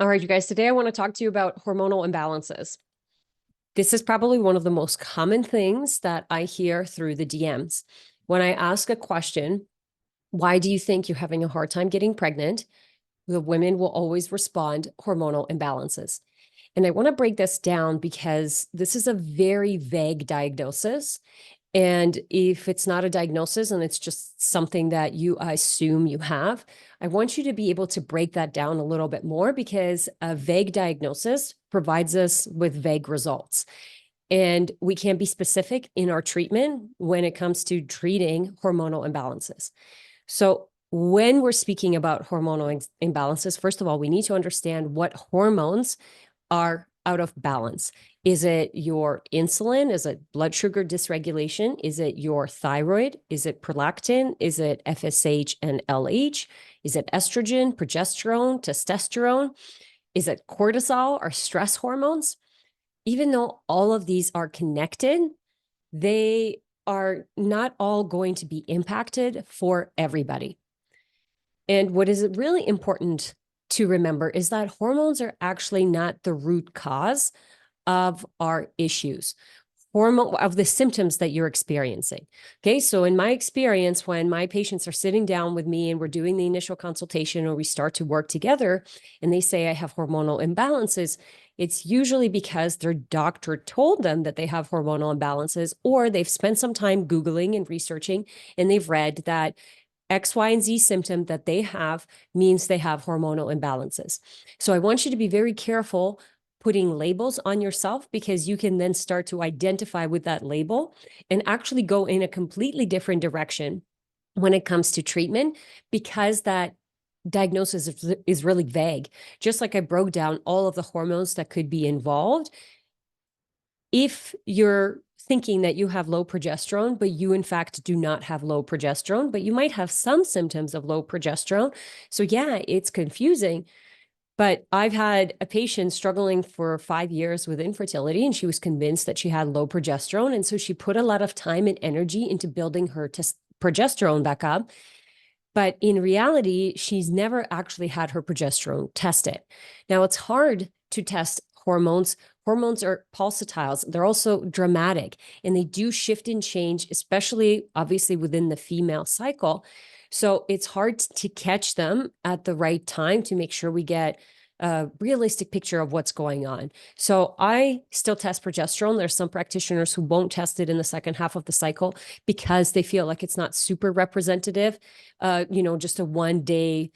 All right, you guys, today I want to talk to you about hormonal imbalances. This is probably one of the most common things that I hear through the DMs. When I ask a question, why do you think you're having a hard time getting pregnant? The women will always respond hormonal imbalances. And I want to break this down because this is a very vague diagnosis. And if it's not a diagnosis and it's just something that you assume you have, I want you to be able to break that down a little bit more because a vague diagnosis provides us with vague results. And we can be specific in our treatment when it comes to treating hormonal imbalances. So, when we're speaking about hormonal imbalances, first of all, we need to understand what hormones are out of balance. Is it your insulin? Is it blood sugar dysregulation? Is it your thyroid? Is it prolactin? Is it FSH and LH? Is it estrogen, progesterone, testosterone? Is it cortisol or stress hormones? Even though all of these are connected, they are not all going to be impacted for everybody. And what is really important to remember is that hormones are actually not the root cause of our issues, hormone of the symptoms that you're experiencing. Okay, so in my experience, when my patients are sitting down with me and we're doing the initial consultation or we start to work together and they say, I have hormonal imbalances, it's usually because their doctor told them that they have hormonal imbalances, or they've spent some time Googling and researching and they've read that X, Y, and Z symptom that they have means they have hormonal imbalances. So I want you to be very careful putting labels on yourself, because you can then start to identify with that label and actually go in a completely different direction when it comes to treatment, because that diagnosis is really vague. Just like I broke down all of the hormones that could be involved, if you're thinking that you have low progesterone, but you in fact do not have low progesterone, but you might have some symptoms of low progesterone. So yeah, it's confusing. But I've had a patient struggling for 5 years with infertility, and she was convinced that she had low progesterone. And so she put a lot of time and energy into building her progesterone back up. But in reality, she's never actually had her progesterone tested. Now, it's hard to test hormones. Hormones are pulsatiles. They're also dramatic, and they do shift and change, especially obviously within the female cycle. So it's hard to catch them at the right time to make sure we get a realistic picture of what's going on. So I still test progesterone. There's some practitioners who won't test it in the second half of the cycle because they feel like it's not super representative. Just a 1 day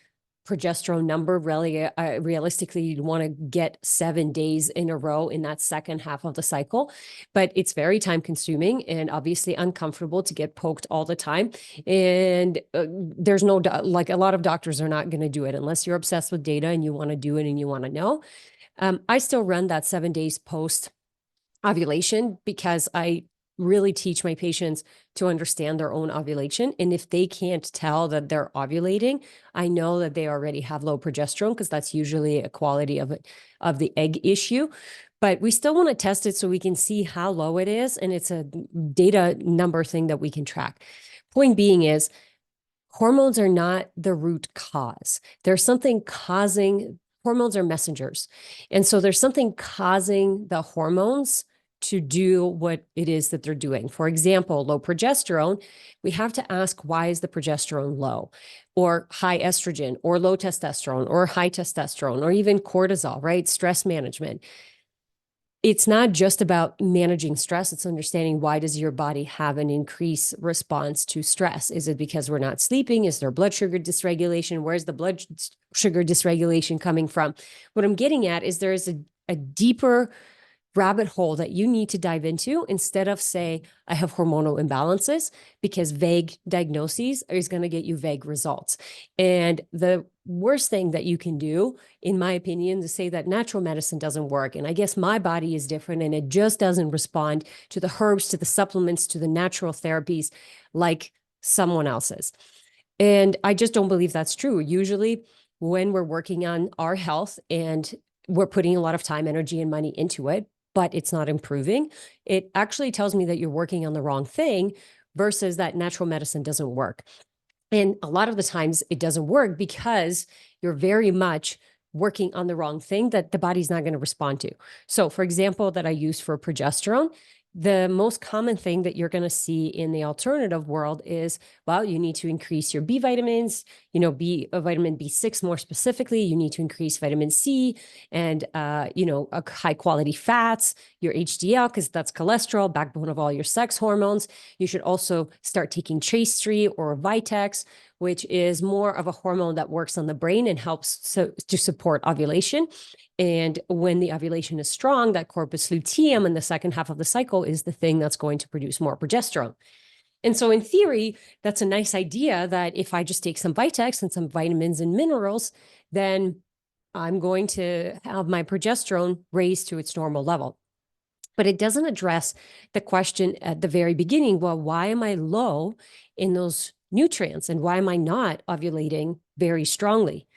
progesterone number, really, realistically, you'd want to get 7 days in a row in that second half of the cycle. But it's very time consuming and obviously uncomfortable to get poked all the time. And there's no, like, a lot of doctors are not going to do it unless you're obsessed with data and you want to do it and you want to know. I still run that 7 days post ovulation because I really teach my patients to understand their own ovulation. And if they can't tell that they're ovulating, I know that they already have low progesterone, because that's usually a quality of the egg issue. But we still want to test it so we can see how low it is. And it's a data number thing that we can track. Point being is, hormones are not the root cause. There's something causing, hormones are messengers. And so there's something causing the hormones to do what it is that they're doing. For example, low progesterone, we have to ask, why is the progesterone low? Or high estrogen, or low testosterone, or high testosterone, or even cortisol, right? Stress management. It's not just about managing stress. It's understanding, why does your body have an increased response to stress? Is it because we're not sleeping? Is there blood sugar dysregulation? Where's the blood sugar dysregulation coming from? What I'm getting at is there is a deeper rabbit hole that you need to dive into, instead of say, I have hormonal imbalances, because vague diagnoses is going to get you vague results. And the worst thing that you can do, in my opinion, is say that natural medicine doesn't work. And I guess my body is different and it just doesn't respond to the herbs, to the supplements, to the natural therapies like someone else's. And I just don't believe that's true. Usually when we're working on our health and we're putting a lot of time, energy, and money into it, but it's not improving, it actually tells me that you're working on the wrong thing, versus that natural medicine doesn't work. And a lot of the times it doesn't work because you're very much working on the wrong thing that the body's not going to respond to. So, for example, that I use for progesterone, the most common thing that you're going to see in the alternative world is, well, you need to increase your B vitamins, vitamin B6 more specifically. You need to increase vitamin C and, high quality fats, your HDL, because that's cholesterol, backbone of all your sex hormones. You should also start taking Chaste 3 or Vitex, which is more of a hormone that works on the brain and helps to support ovulation. And when the ovulation is strong, that corpus luteum in the second half of the cycle is the thing that's going to produce more progesterone. And so in theory, that's a nice idea that if I just take some Vitex and some vitamins and minerals, then I'm going to have my progesterone raised to its normal level. But it doesn't address the question at the very beginning, well, why am I low in those nutrients and why am I not ovulating very strongly?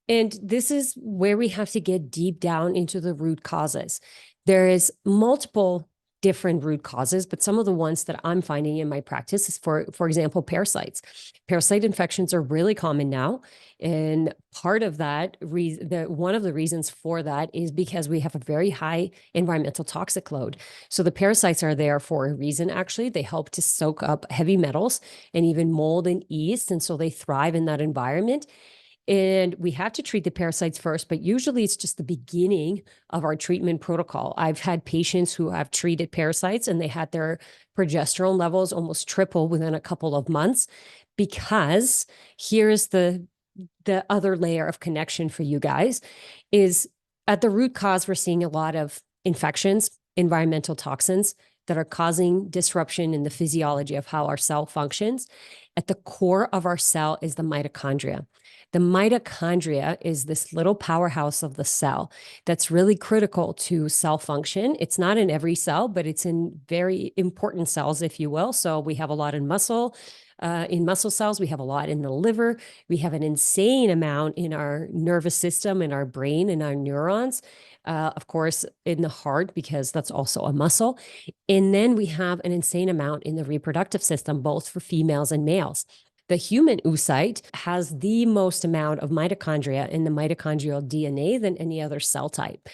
And this is where we have to get deep down into the root causes. There is multiple different root causes, but some of the ones that I'm finding in my practice is, for example, parasites. Parasite infections are really common now. And part of that, one of the reasons for that is because we have a very high environmental toxic load. So the parasites are there for a reason, actually. They help to soak up heavy metals and even mold and yeast. And so they thrive in that environment. And we have to treat the parasites first, but usually it's just the beginning of our treatment protocol. I've had patients who have treated parasites and they had their progesterone levels almost triple within a couple of months, because here's the other layer of connection for you guys is at the root cause, we're seeing a lot of infections, environmental toxins that are causing disruption in the physiology of how our cell functions. At the core of our cell is the mitochondria. The mitochondria is this little powerhouse of the cell that's really critical to cell function. It's not in every cell, but it's in very important cells, if you will. So we have a lot in muscle cells. We have a lot in the liver. We have an insane amount in our nervous system, in our brain, in our neurons. Of course, in the heart, because that's also a muscle. And then we have an insane amount in the reproductive system, both for females and males. The human oocyte has the most amount of mitochondria in the mitochondrial DNA than any other cell type.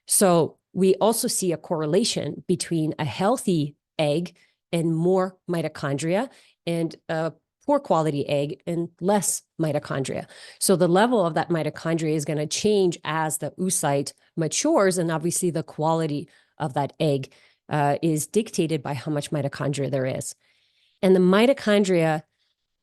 So we also see a correlation between a healthy egg and more mitochondria and a poor quality egg and less mitochondria. So the level of that mitochondria is going to change as the oocyte matures. And obviously the quality of that egg is dictated by how much mitochondria there is. And the mitochondria,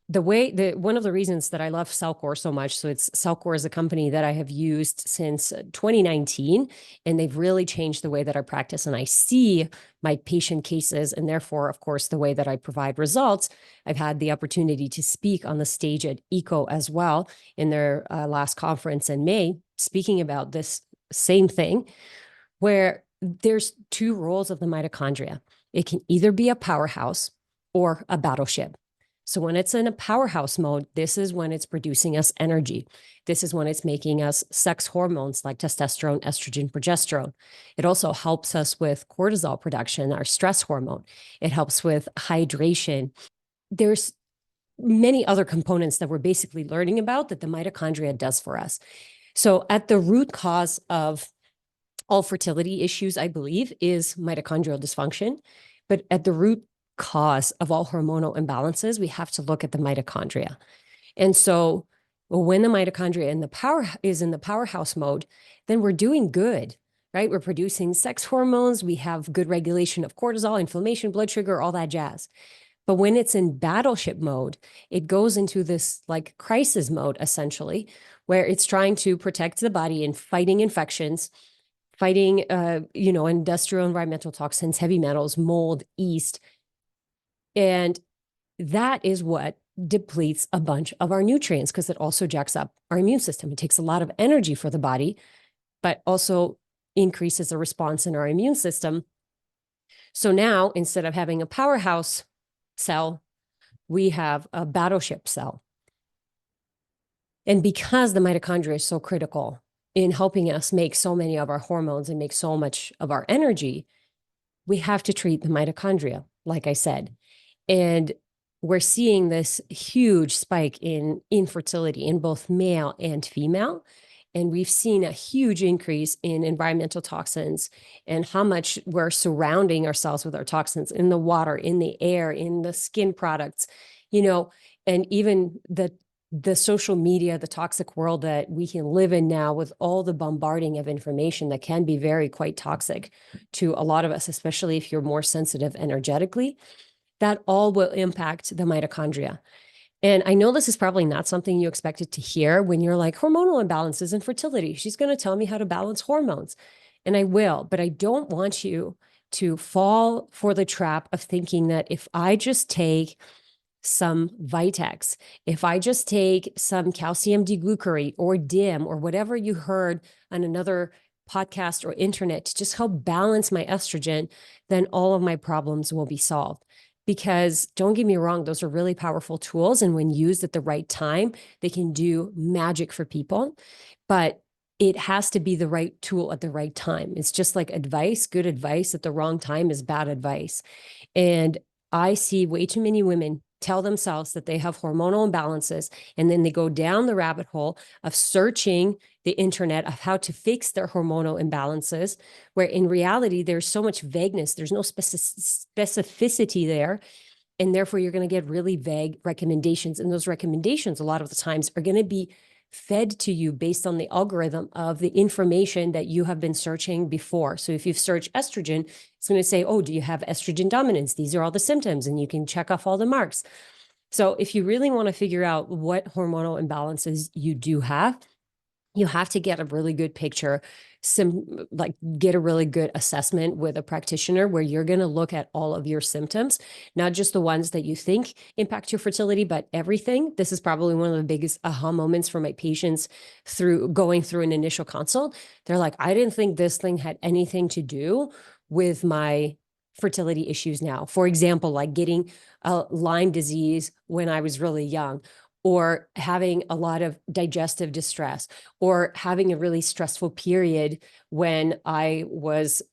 one of the reasons that I love Cellcore so much, so Cellcore is a company that I have used since 2019, and they've really changed the way that I practice and I see my patient cases, and therefore, of course, the way that I provide results. I've had the opportunity to speak on the stage at ECO as well in their last conference in May, speaking about this same thing, where there's two roles of the mitochondria. It can either be a powerhouse or a battleship. So when it's in a powerhouse mode, this is when it's producing us energy. This is when it's making us sex hormones like testosterone, estrogen, progesterone. It also helps us with cortisol production, our stress hormone. It helps with hydration. There's many other components that we're basically learning about that the mitochondria does for us. So at the root cause of all fertility issues, I believe, is mitochondrial dysfunction. But at the root cause of all hormonal imbalances, we have to look at the mitochondria. And so when the mitochondria is in the powerhouse mode, then we're doing good, right? We're producing sex hormones. We have good regulation of cortisol, inflammation, blood sugar, all that jazz. But when it's in battleship mode, it goes into this like crisis mode, essentially, where it's trying to protect the body and fighting infections, fighting, industrial environmental toxins, heavy metals, mold, yeast. And that is what depletes a bunch of our nutrients, because it also jacks up our immune system. It takes a lot of energy for the body, but also increases the response in our immune system. So now, instead of having a powerhouse cell, we have a battleship cell. And because the mitochondria is so critical in helping us make so many of our hormones and make so much of our energy, we have to treat the mitochondria, like I said. And we're seeing this huge spike in infertility in both male and female. And we've seen a huge increase in environmental toxins and how much we're surrounding ourselves with our toxins in the water, in the air, in the skin products, and even the social media, the toxic world that we can live in now with all the bombarding of information that can be quite toxic to a lot of us, especially if you're more sensitive energetically, that all will impact the mitochondria. And I know this is probably not something you expected to hear when you're like, hormonal imbalances and fertility. She's going to tell me how to balance hormones. And I will, but I don't want you to fall for the trap of thinking that if I just take some Vitex, if I just take some calcium deglucarate or DIM or whatever you heard on another podcast or internet to just help balance my estrogen, then all of my problems will be solved. Because don't get me wrong, those are really powerful tools. And when used at the right time, they can do magic for people. But it has to be the right tool at the right time. It's just like advice. Good advice at the wrong time is bad advice. And I see way too many women tell themselves that they have hormonal imbalances, and then they go down the rabbit hole of searching the internet of how to fix their hormonal imbalances, where in reality, there's so much vagueness. There's no specificity there. And therefore, you're going to get really vague recommendations. And those recommendations, a lot of the times, are going to be fed to you based on the algorithm of the information that you have been searching before. So if you've searched estrogen, it's going to say, oh, do you have estrogen dominance? These are all the symptoms, and you can check off all the marks. So if you really want to figure out what hormonal imbalances you do have, you have to get a really good picture, get a really good assessment with a practitioner where you're going to look at all of your symptoms, not just the ones that you think impact your fertility, but everything. This is probably one of the biggest aha moments for my patients through going through an initial consult. They're like, I didn't think this thing had anything to do with my fertility issues now. For example, like getting Lyme disease when I was really young, or having a lot of digestive distress, or having a really stressful period when I was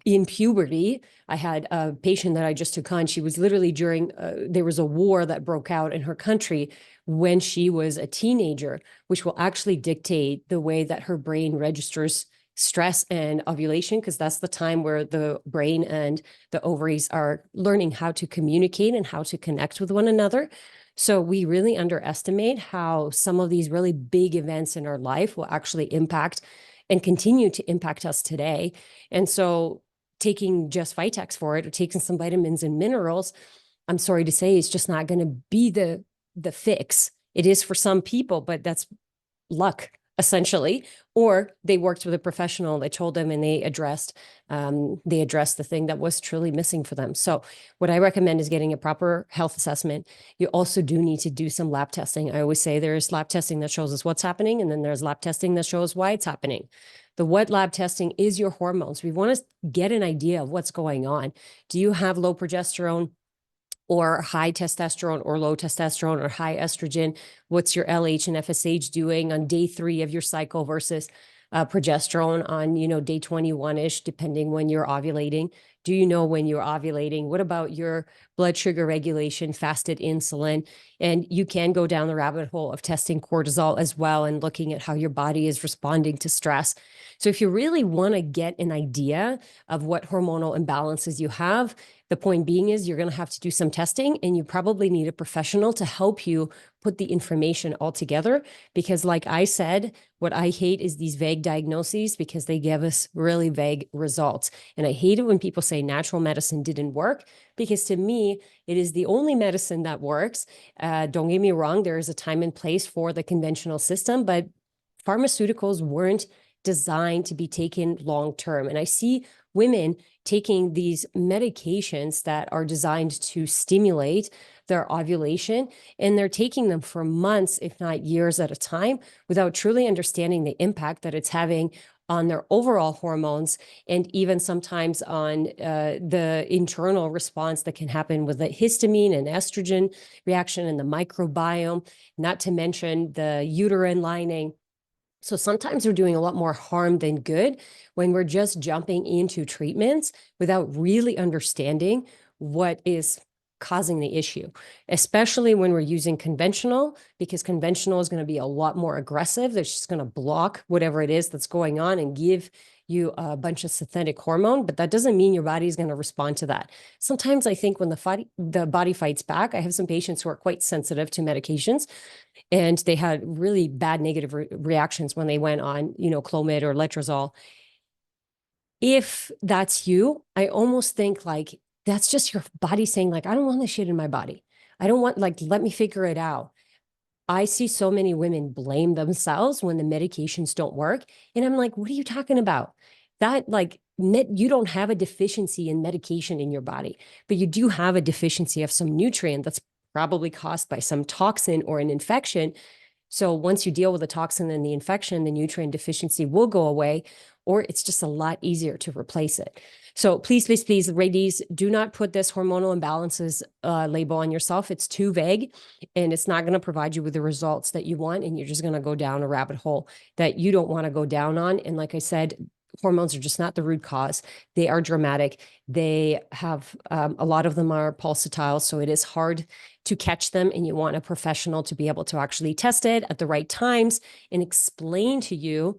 in puberty. I had a patient that I just took on. She was literally there was a war that broke out in her country when she was a teenager, which will actually dictate the way that her brain registers stress and ovulation, because that's the time where the brain and the ovaries are learning how to communicate and how to connect with one another. So we really underestimate how some of these really big events in our life will actually impact and continue to impact us today. And so taking just Vitex for it, or taking some vitamins and minerals, I'm sorry to say, it's just not going to be the fix. It is for some people, but that's luck, essentially. Or they worked with a professional, they told them, and they addressed the thing that was truly missing for them. So what I recommend is getting a proper health assessment. You also do need to do some lab testing. I always say there's lab testing that shows us what's happening, and then there's lab testing that shows why it's happening. The wet lab testing is your hormones. We want to get an idea of what's going on. Do you have low progesterone, or high testosterone, or low testosterone, or high estrogen? What's your LH and FSH doing on day 3 of your cycle versus progesterone on, day 21-ish, depending when you're ovulating? Do you know when you're ovulating? What about your blood sugar regulation, fasted insulin? And you can go down the rabbit hole of testing cortisol as well, and looking at how your body is responding to stress. So if you really want to get an idea of what hormonal imbalances you have, the point being is you're going to have to do some testing, and you probably need a professional to help you put the information all together. Because like I said, what I hate is these vague diagnoses, because they give us really vague results. And I hate it when people say natural medicine didn't work, because to me, it is the only medicine that works. Don't get me wrong, there is a time and place for the conventional system, but pharmaceuticals weren't designed to be taken long-term. And I see women taking these medications that are designed to stimulate their ovulation, and they're taking them for months, if not years at a time, without truly understanding the impact that it's having on their overall hormones, and even sometimes on the internal response that can happen with the histamine and estrogen reaction and the microbiome, not to mention the uterine lining. So sometimes we're doing a lot more harm than good when we're just jumping into treatments without really understanding what is causing the issue, especially when we're using conventional, because conventional is going to be a lot more aggressive. That's just going to block whatever it is that's going on and give you a bunch of synthetic hormone, but that doesn't mean your body is going to respond to that. Sometimes I think when the body fights back, I have some patients who are quite sensitive to medications, and they had really bad negative reactions when they went on, Clomid or letrozole. If that's you, I almost think like that's just your body saying like, I don't want this shit in my body. I don't want, like, let me figure it out. I see so many women blame themselves when the medications don't work. And I'm like, what are you talking about? That like you don't have a deficiency in medication in your body, but you do have a deficiency of some nutrient that's probably caused by some toxin or an infection. So once you deal with the toxin and the infection, the nutrient deficiency will go away, or it's just a lot easier to replace it. So please, please, please, ladies, do not put this hormonal imbalances label on yourself. It's too vague, and it's not going to provide you with the results that you want. And you're just going to go down a rabbit hole that you don't want to go down on. And like I said, hormones are just not the root cause. They are dramatic. They have, a lot of them are pulsatile, so it is hard to catch them, and you want a professional to be able to actually test it at the right times and explain to you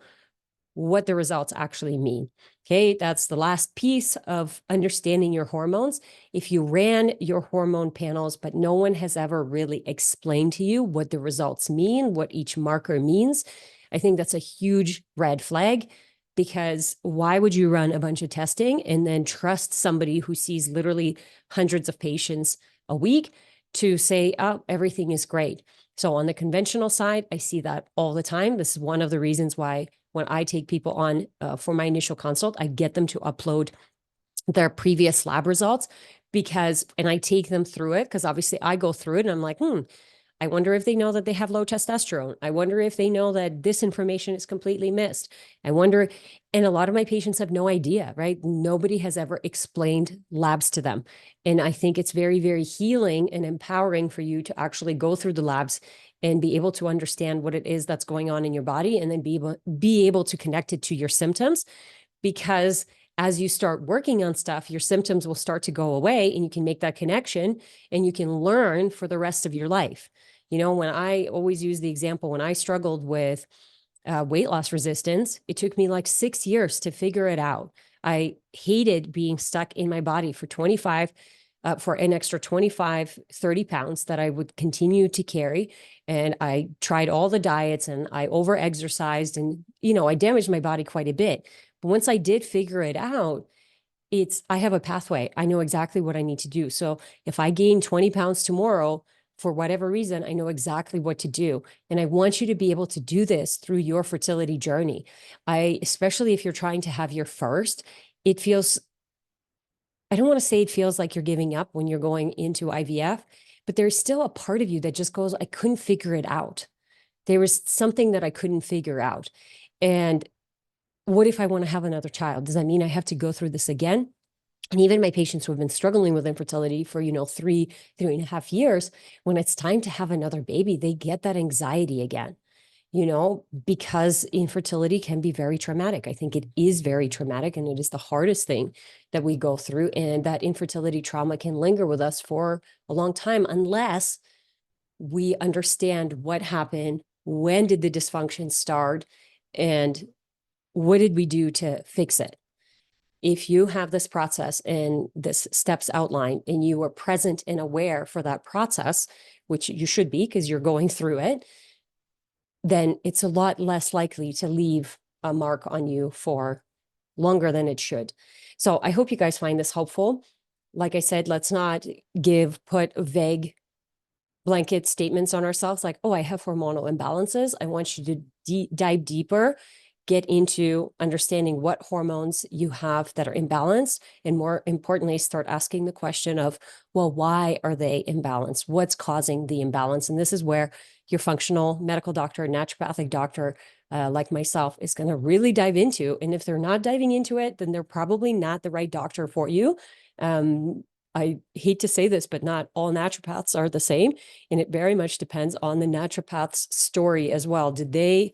what the results actually mean. Okay, that's the last piece of understanding your hormones. If you ran your hormone panels, but no one has ever really explained to you what the results mean, what each marker means, I think that's a huge red flag, because why would you run a bunch of testing and then trust somebody who sees literally hundreds of patients a week to say, oh, everything is great? So on the conventional side, I see that all the time. This is one of the reasons why when I take people on for my initial consult, I get them to upload their previous lab results, and I take them through it, because obviously I go through it and I'm like, I wonder if they know that they have low testosterone. I wonder if they know that this information is completely missed. I wonder, and a lot of my patients have no idea, right? Nobody has ever explained labs to them. And I think it's very, very healing and empowering for you to actually go through the labs and be able to understand what it is that's going on in your body, and then be able to connect it to your symptoms. Because as you start working on stuff, your symptoms will start to go away, and you can make that connection, and you can learn for the rest of your life. When I always use the example, when I struggled with weight loss resistance, it took me like 6 years to figure it out. I hated being stuck in my body for an extra 25, 30 pounds that I would continue to carry. And I tried all the diets, and I over-exercised, and, I damaged my body quite a bit. But once I did figure it out, I have a pathway. I know exactly what I need to do. So if I gain 20 pounds tomorrow, for whatever reason, I know exactly what to do. And I want you to be able to do this through your fertility journey. Especially if you're trying to have your first, I don't want to say it feels like you're giving up when you're going into IVF, but there's still a part of you that just goes, I couldn't figure it out. There was something that I couldn't figure out. And what if I want to have another child? Does that mean I have to go through this again? And even my patients who have been struggling with infertility for, 3.5 years, when it's time to have another baby, they get that anxiety again, because infertility can be very traumatic. I think it is very traumatic, and it is the hardest thing that we go through. And that infertility trauma can linger with us for a long time unless we understand what happened, when did the dysfunction start, and what did we do to fix it. If you have this process and this steps outlined, and you are present and aware for that process, which you should be because you're going through it, then it's a lot less likely to leave a mark on you for longer than it should. So I hope you guys find this helpful. Like I said, let's not put vague blanket statements on ourselves like, oh, I have hormonal imbalances. I want you to dive deeper, get into understanding what hormones you have that are imbalanced, and more importantly, start asking the question of, well, why are they imbalanced? What's causing the imbalance? And this is where your functional medical doctor, naturopathic doctor, like myself, is going to really dive into. And if they're not diving into it, then they're probably not the right doctor for you. I hate to say this, but not all naturopaths are the same. And it very much depends on the naturopath's story as well. Did they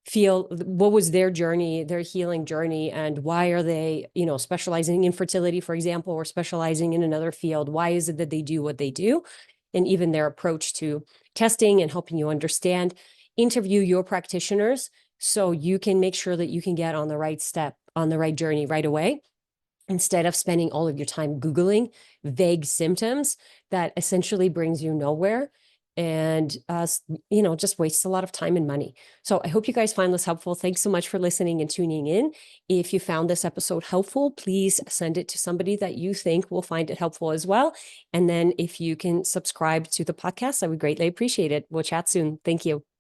feel what was their journey, their healing journey, and why are they, specializing in fertility, for example, or specializing in another field? Why is it that they do what they do? And even their approach to testing and helping you understand. Interview your practitioners so you can make sure that you can get on the right step, on the right journey right away, instead of spending all of your time Googling vague symptoms that essentially brings you nowhere and, just wastes a lot of time and money. So I hope you guys find this helpful. Thanks so much for listening and tuning in. If you found this episode helpful, please send it to somebody that you think will find it helpful as well. And then if you can subscribe to the podcast, I would greatly appreciate it. We'll chat soon. Thank you.